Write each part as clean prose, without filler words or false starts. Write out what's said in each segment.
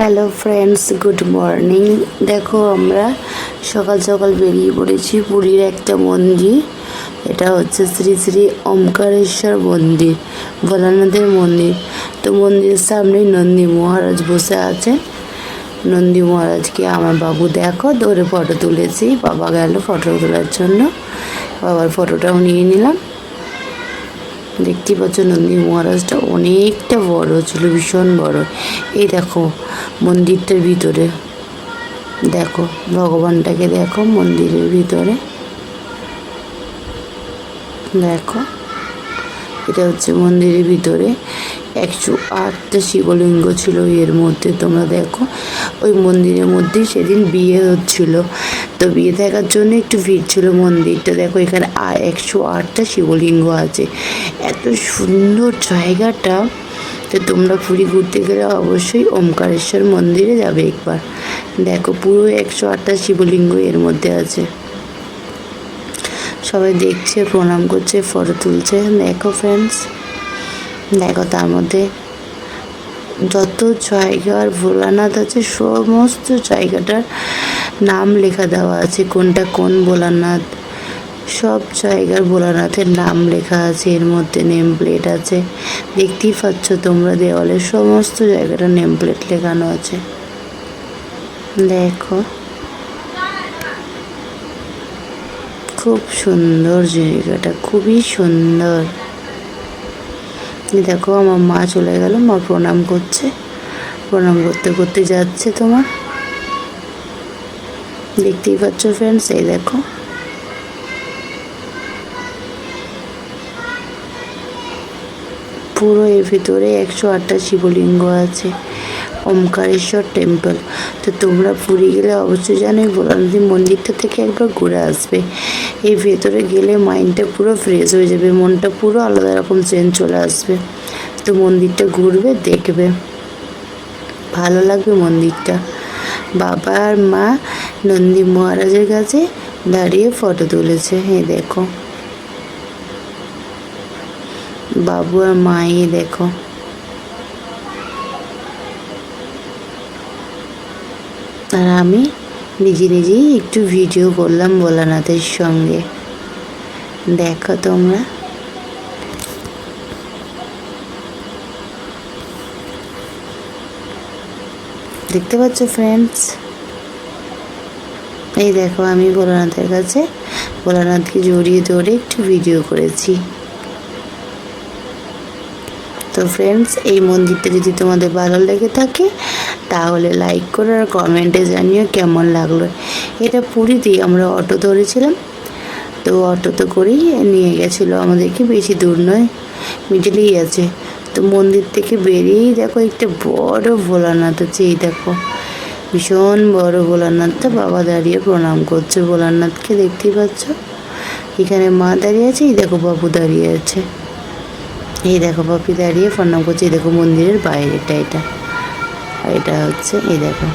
Hello friends, good morning. দেখো আমরা সকাল সকাল বেরিয়ে পড়েছি পুরীর একটা মন্দির। এটা হচ্ছে শ্রী শ্রী ওমকারেশ্বর মন্দির, ভোলানাথের মন্দির। তো মন্দিরের সামনেই নন্দী মহারাজ বসে আছে। নন্দী মহারাজকে আমার বাবু দেখো ধরে ফটো তুলেছি। বাবা গেল ফটো তোলার জন্য, বাবার ফটোটাও নিয়ে নিলাম। দেখতেই পাচ্ছ নন্দী মহারাজটা অনেকটা বড় ছিল, ভীষণ বড়। এই দেখো মন্দিরটার ভিতরে, দেখো ভগবানটাকে দেখো মন্দিরের ভিতরে, দেখো এটা হচ্ছে মন্দিরের ভিতরে 108টা শিবলিঙ্গ ছিল এর মধ্যে। তোমরা দেখো ওই মন্দিরের মধ্যেই সেদিন বিয়ে হচ্ছিল, তো বিয়ে থাকার জন্য একটু ভিড় ছিল মন্দিরটা। দেখো এখানে 108টা শিবলিঙ্গ আছে। এত সুন্দর জায়গাটা। তো তোমরা পুরী ঘুরতে গেলে অবশ্যই ওমকারেশ্বর মন্দিরে যাবে একবার। দেখো পুরো 108টা শিবলিঙ্গ এর মধ্যে আছে। সবাই দেখছে, প্রণাম করছে, ফটো তুলছে। দেখো ফ্রেন্ডস, দেখো তার মধ্যে যত জায়গার ভোলানাথ আছে সমস্ত জায়গাটার নাম লেখা দেওয়া আছে, কোনটা কোন ভোলানাথ। সব জায়গার ভোলানাথের নাম লেখা আছে এর মধ্যে, নেম প্লেট আছে। দেখতেই পাচ্ছ তোমরা দেওয়ালে সমস্ত জায়গাটা নেম প্লেট লেখানো আছে। দেখো খুব সুন্দর জায়গাটা, খুবই সুন্দর। দেখো আমার মা চলে গেল, মা প্রণাম করছে, প্রণাম করতে করতে যাচ্ছে। তোমার দেখতেই পাচ্ছ ফ্রেন্ডস, এই দেখো পুরো এর ভিতরে 108টা শিবলিঙ্গ আছে, ওমকারেশ্বর টেম্পল। তো তোমরা পুরী গেলে অবশ্যই জানো এই ভোলানাথ মন্দিরটা থেকে একবার ঘুরে আসবে। এই ভেতরে গেলে মাইন্ডটা পুরো ফ্রেশ হয়ে যাবে, মনটা পুরো আলাদা রকম চেঞ্জ চলে আসবে। তো মন্দিরটা ঘুরবে, দেখবে, ভালো লাগবে মন্দিরটা। বাবা আর মা নন্দী মহারাজের কাছে দাঁড়িয়ে ফটো তুলেছে। এই দেখো বাবু আর মাই, দেখো আর আমি নিজেই একটু ভিডিও করলাম ভোলানাথের সঙ্গে। দেখো তোমরা দেখতে পাচ্ছ ফ্রেন্ডস, এই দেখো আমি ভোলানাথের কাছে ভোলানাথকে জড়িয়ে ধরে একটু ভিডিও করেছি। তো ফ্রেন্ডস, এই মন্দিরটা যদি তোমাদের ভালো লেগে থাকে তাহলে লাইক করো আর কমেন্টে জানিও কেমন লাগলো। এটা পুরীতেই আমরা অটো ধরেছিলাম, তো অটোতে করেই নিয়ে গেছিলো আমাদেরকে, বেশি দূর নয়, মিডিলেই আছে। তো মন্দির থেকে বেরিয়েই দেখো একটা বড় ভোলানাথ আছে। এই দেখো ভীষণ বড় ভোলানাথটা, বাবা দাঁড়িয়ে প্রণাম করছে ভোলানাথকে, দেখতেই পাচ্ছ। এখানে মা দাঁড়িয়ে আছে, এই দেখো বাবু দাঁড়িয়ে আছে, এই দেখো বাপি দাঁড়িয়ে প্রণাম করছে। এই দেখো মন্দিরের বাইরেটা, এটা এটা হচ্ছে, এই দেখো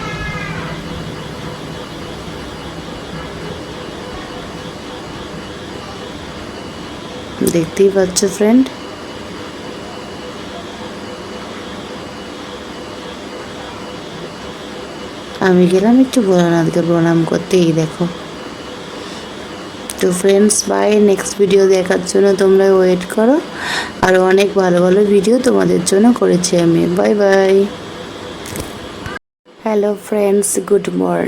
দেখতেই পাচ্ছ ফ্রেন্ড। আমি গেলাম একটু ভোলানাথকে প্রণাম করতে, এই দেখো। তো ফ্রেন্ডস বাই, নেক্সট ভিডিও দেখার জন্য তোমরা ওয়েট করো। আর অনেক ভালো ভালো ভিডিও তোমাদের জন্য করেছি আমি। Bye bye. Hello friends, good morning.